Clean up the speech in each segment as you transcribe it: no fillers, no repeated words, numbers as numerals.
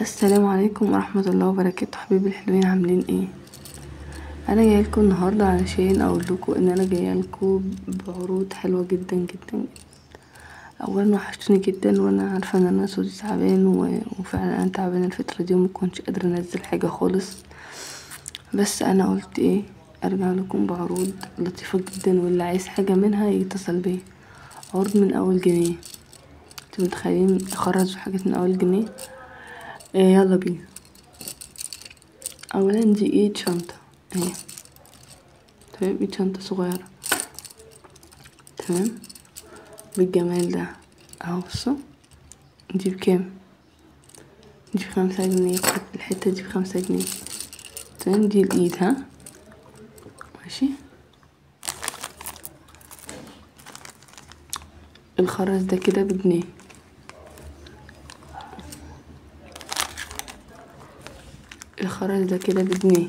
السلام عليكم ورحمة الله وبركاته. حبيبي الحلوين، عاملين ايه؟ انا جايلكم النهارده علشان اقول لكم ان انا جايلكم بعروض حلوه جدا جدا. اولا وحشتوني جدا، وانا عارفه ان انا صوتي تعبان وفعلا انا تعبانه الفتره دي ومكنتش قادره انزل حاجه خالص. بس انا قلت ايه، ارجع لكم بعروض لطيفه جدا، واللي عايز حاجه منها يتصل بيا. عروض من اول جنيه. انتوا متخيلين خرجوا حاجات من اول جنيه؟ إيه، يلا بينا. اولا دي ايد شنطه اهي. تمام، ايد شنطه صغيره. تمام، بالجمال ده اهو. بصوا دي بكام؟ دي ب5 جنيه. الحتة دي ب5 جنيه. تمام، دي الايد ها. ماشي. الخرز ده كده بجنيه. الخرز ده كده بجنيه.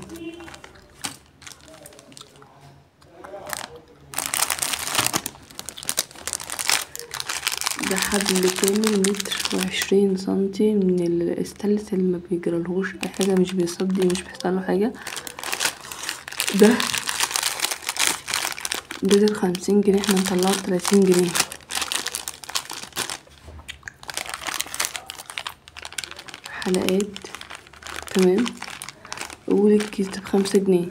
ده حبل كامل 1.20 سنتي من الاستانلس اللي ما بيجرالهوش اي حاجة، مش بيصدي، مش بيحصله حاجة. ده بدل 50 جنيه احنا نطلعه ب30 جنيه. حلقات. تمام، قول الكيس ده ب5 جنيه.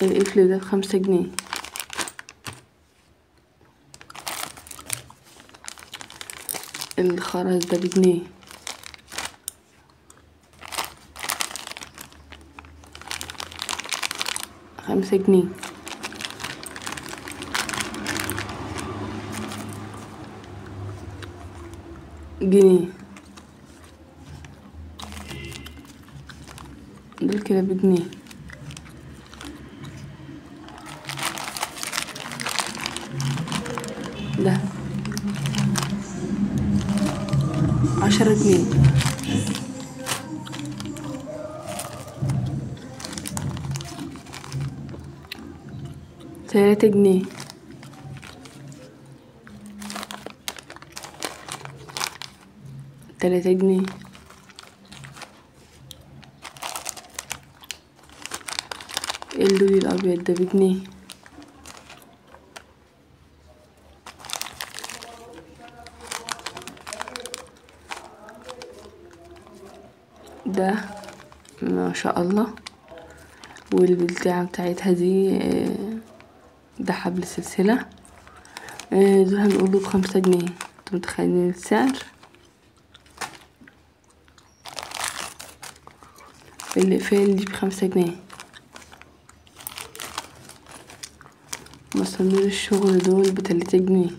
القفل ده ب5 جنيه. الخرز ده بجنيه. ب5 جنيه. جنيه. دول كده بجنيه. ده 10 جنيه. 3 جنيه. 3 جنيه. اللولي الأبيض ده بجنيه. ده ما شاء الله. والبلتاعة بتاعتها دي ده حبل سلسلة. دول هنقوله ب5 جنيه. انتوا متخيلين السعر؟ الإقفال دي ب5 جنيه. مسامير الشغل دول ب3 جنيه.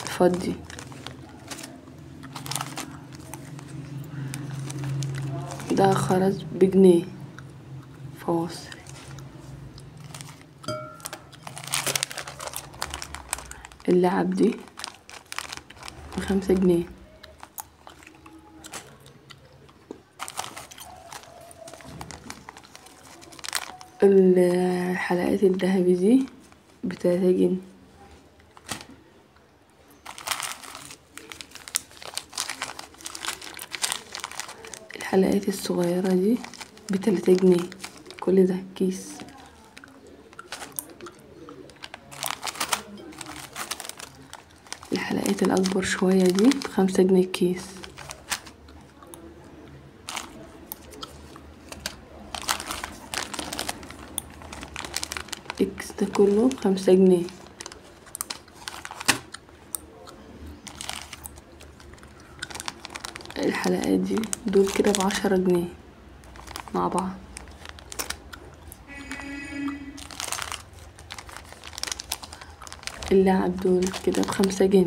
فضي. ده خرز بجنيه. فواصل. اللعب دي ب5 جنيه. الحلقات الذهبي دي ب3 جنيه. الحلقات الصغيرة دي ب3 جنيه. كل ده كيس. الحلقات الأكبر شوية دي ب5 جنيه كيس. اكس ده كله ب5 جنيه. الحلقات دي دول كده ب10 جنيه مع بعض. اللعب دول كده ب5 جنيه.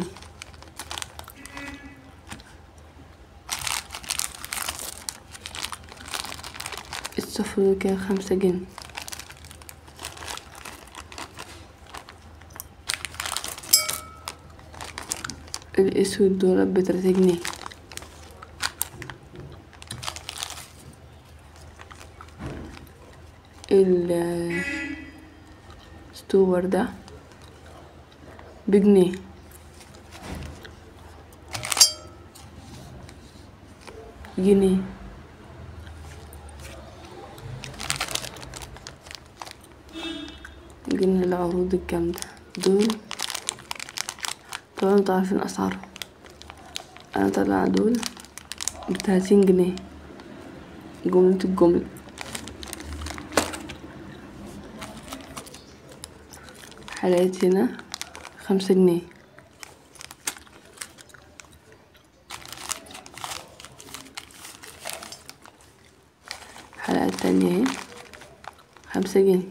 الصفر كده ب5 جنيه. الأسود دول ب3 جنيه. الستور ده بجنيه. جنيه. جينا العروض الجامدة دول، طبعا انتوا عارفين اسعارهم. انا طالعة دول ب30 جنيه جملة الجملة. حلقات هنا ب5 جنيه. حلقات تانية اهي ب5 جنيه.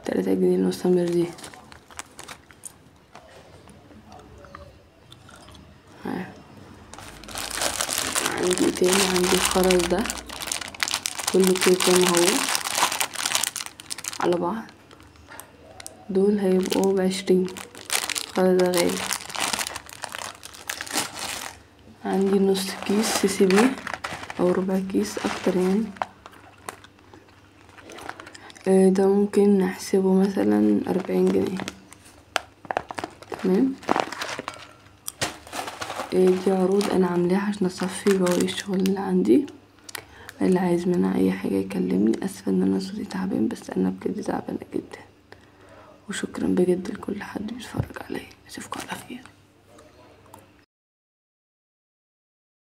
ب3 جنيه المستمر دي. عندي تاني، عندي الخرز ده كله كده زي ما هو على بعض، دول هيبقوا ب20. الخرز ده غالي. عندي نص كيس CCB او ربع كيس اكتر يعني. ده ممكن نحسبه مثلا 40 جنيه. تمام. دي عروض انا عاملاها عشان اصفي بواقي الشغل اللي عندي. اللي عايز منها اي حاجة يكلمني. اسفة ان انا صوتي تعبان، بس انا بجد تعبانة جدا. وشكرا بجد لكل حد بيتفرج عليا. اشوفكم على خير.